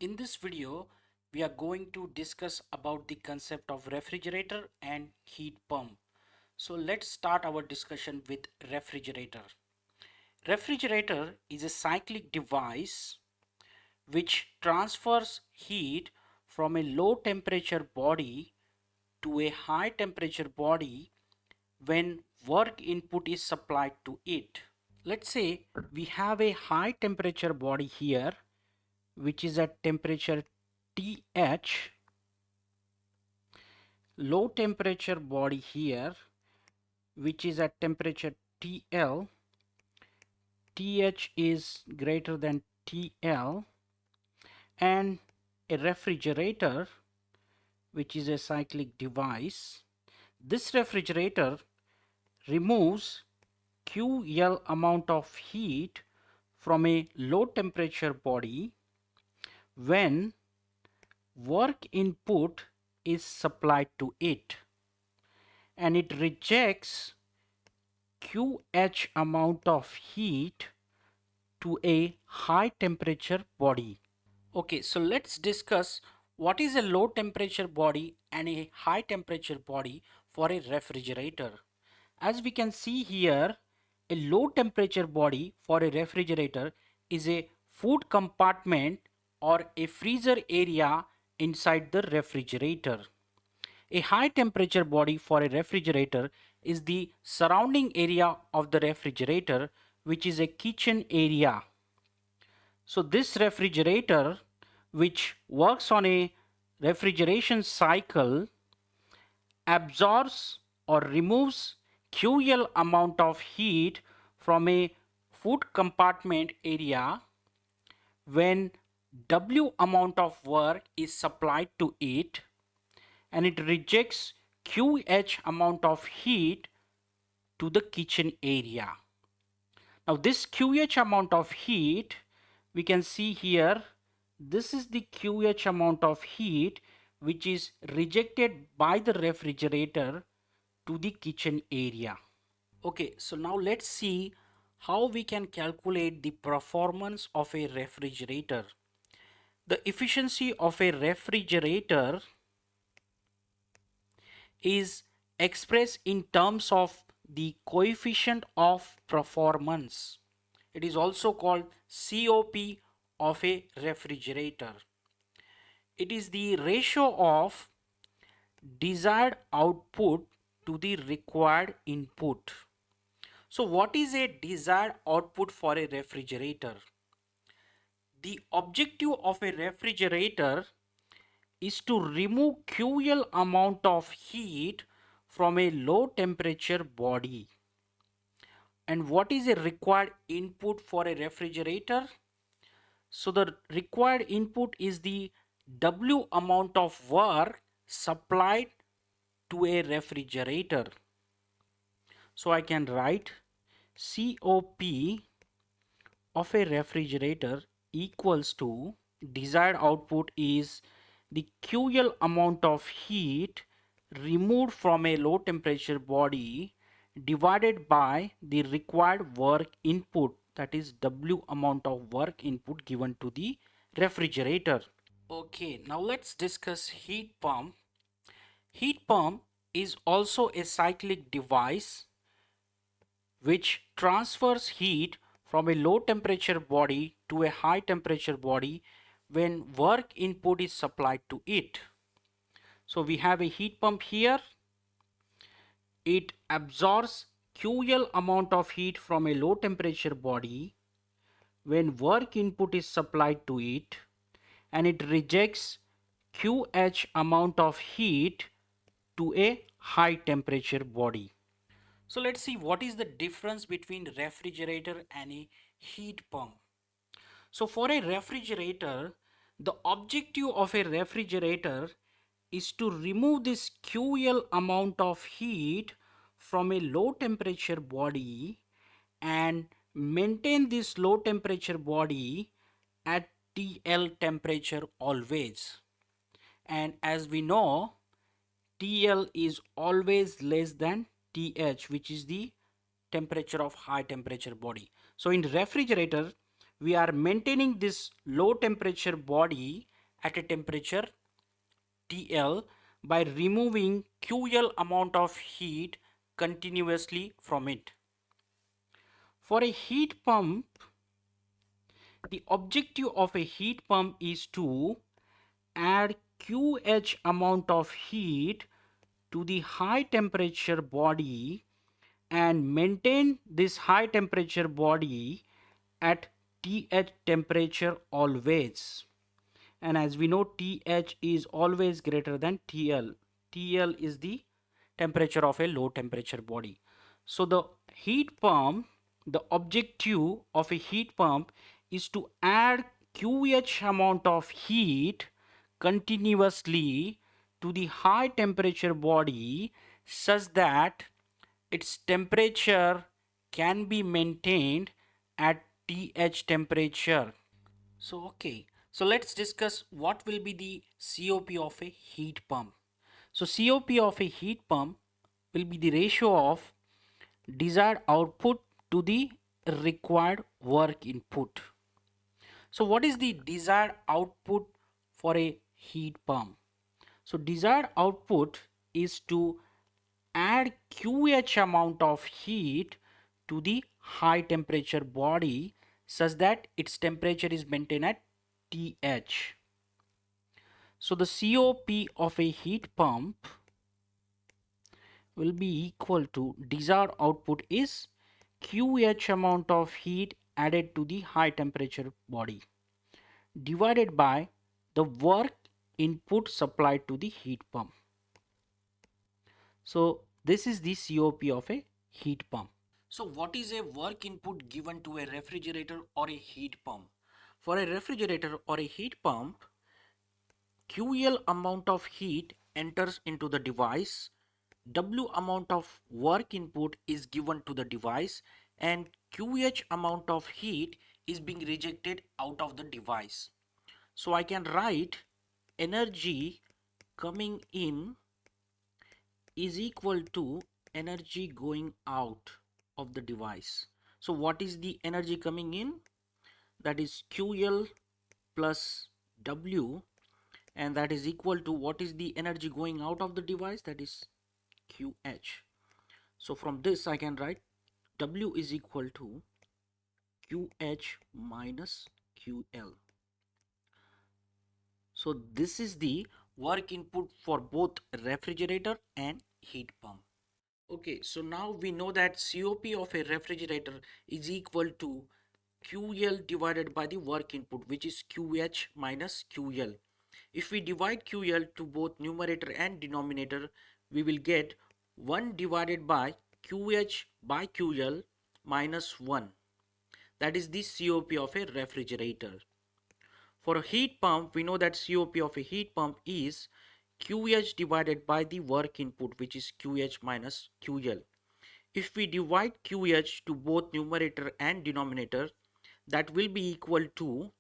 In this video, we are going to discuss about the concept of refrigerator and heat pump. So let's start our discussion with refrigerator. Refrigerator is a cyclic device which transfers heat from a low temperature body to a high temperature body when work input is supplied to it. Let's say we have a high temperature body here which is at temperature TH, low temperature body here which is at temperature TL, TH is greater than TL, and a refrigerator which is a cyclic device. This refrigerator removes QL amount of heat from a low temperature body when work input is supplied to it, and it rejects QH amount of heat to a high temperature body. Okay, so let's discuss what is a low temperature body and a high temperature body for a refrigerator. As we can see here, a low temperature body for a refrigerator is a food compartment or a freezer area inside the refrigerator. A high temperature body for a refrigerator is the surrounding area of the refrigerator, which is a kitchen area. So this refrigerator, which works on a refrigeration cycle, absorbs or removes QL amount of heat from a food compartment area when W amount of work is supplied to it, and it rejects QH amount of heat to the kitchen area. Now this QH amount of heat, we can see here, this is the QH amount of heat which is rejected by the refrigerator to the kitchen area. Okay, so now let's see how we can calculate the performance of a refrigerator. The efficiency of a refrigerator is expressed in terms of the coefficient of performance. It is also called COP of a refrigerator. It is the ratio of desired output to the required input. So what is a desired output for a refrigerator? The objective of a refrigerator is to remove QL amount of heat from a low temperature body. And what is a required input for a refrigerator? So the required input is the W amount of work supplied to a refrigerator. So I can write COP of a refrigerator equals to desired output is the QL amount of heat removed from a low temperature body divided by the required work input, that is W amount of work input given to the refrigerator. Okay, now let's discuss heat pump. Heat pump is also a cyclic device which transfers heat from a low temperature body to a high temperature body when work input is supplied to it. So we have a heat pump here. It absorbs QL amount of heat from a low temperature body when work input is supplied to it, and it rejects QH amount of heat to a high temperature body. So let's see what is the difference between refrigerator and a heat pump. So for a refrigerator, the objective of a refrigerator is to remove this QL amount of heat from a low temperature body and maintain this low temperature body at TL temperature always. And as we know, TL is always less than TH, which is the temperature of high temperature body. So in refrigerator, we are maintaining this low temperature body at a temperature TL by removing QL amount of heat continuously from it. For a heat pump, the objective of a heat pump is to add QH amount of heat to the high temperature body and maintain this high temperature body at TH temperature always. And as we know, TH is always greater than TL. TL is the temperature of a low temperature body. So the heat pump, the objective of a heat pump is to add QH amount of heat continuously to the high temperature body such that its temperature can be maintained at TH temperature. So let's discuss what will be the COP of a heat pump. So COP of a heat pump will be the ratio of desired output to the required work input. So what is the desired output for a heat pump? So desired output is to add QH amount of heat to the high temperature body such that its temperature is maintained at TH. So the COP of a heat pump will be equal to desired output is QH amount of heat added to the high temperature body divided by the work input supplied to the heat pump. So this is the COP of a heat pump. So what is a work input given to a refrigerator or a heat pump? For a refrigerator or a heat pump, QL amount of heat enters into the device, W amount of work input is given to the device, and QH amount of heat is being rejected out of the device. So I can write energy coming in is equal to energy going out of the device. So what is the energy coming in? That is QL plus W, and that is equal to what is the energy going out of the device? That is QH. So from this I can write W is equal to QH minus QL. So this is the work input for both refrigerator and heat pump. Okay, so now we know that COP of a refrigerator is equal to QL divided by the work input, which is QH minus QL. If we divide QL to both numerator and denominator, we will get 1 divided by QH by QL minus 1. That is the COP of a refrigerator. For a heat pump, we know that COP of a heat pump is QH divided by the work input, which is QH minus QL. If we divide QH to both numerator and denominator, that will be equal to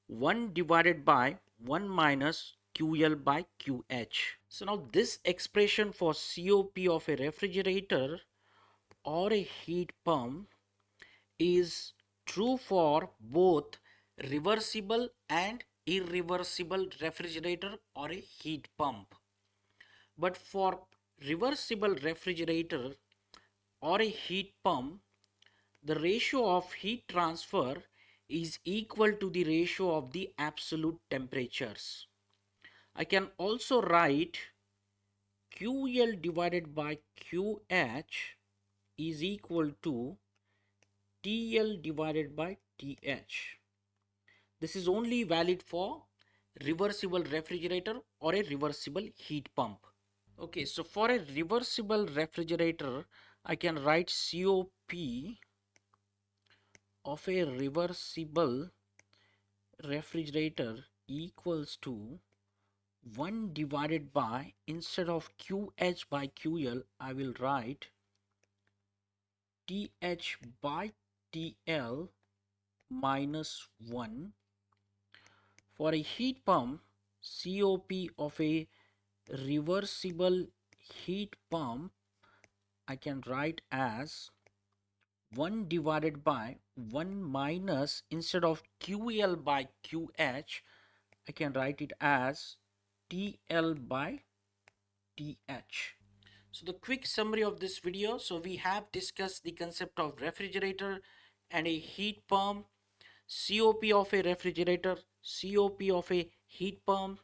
1 divided by 1 minus QL by QH. So now this expression for COP of a refrigerator or a heat pump is true for both reversible and irreversible refrigerator or a heat pump. But for reversible refrigerator or a heat pump, the ratio of heat transfer is equal to the ratio of the absolute temperatures. I can also write QL divided by QH is equal to TL divided by TH. This is only valid for reversible refrigerator or a reversible heat pump. Okay, so for a reversible refrigerator, I can write COP of a reversible refrigerator equals to 1 divided by, instead of QH by QL, I will write TH by TL minus 1. For a heat pump, COP of a reversible heat pump, I can write as 1 divided by 1 minus, instead of QL by QH, I can write it as TL by TH. So the quick summary of this video. So we have discussed the concept of refrigerator and a heat pump, COP of a refrigerator, COP of a heat pump.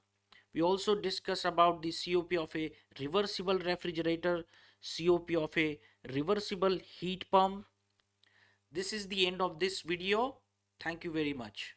We also discuss about the COP of a reversible refrigerator, COP of a reversible heat pump. This is the end of this video. Thank you very much.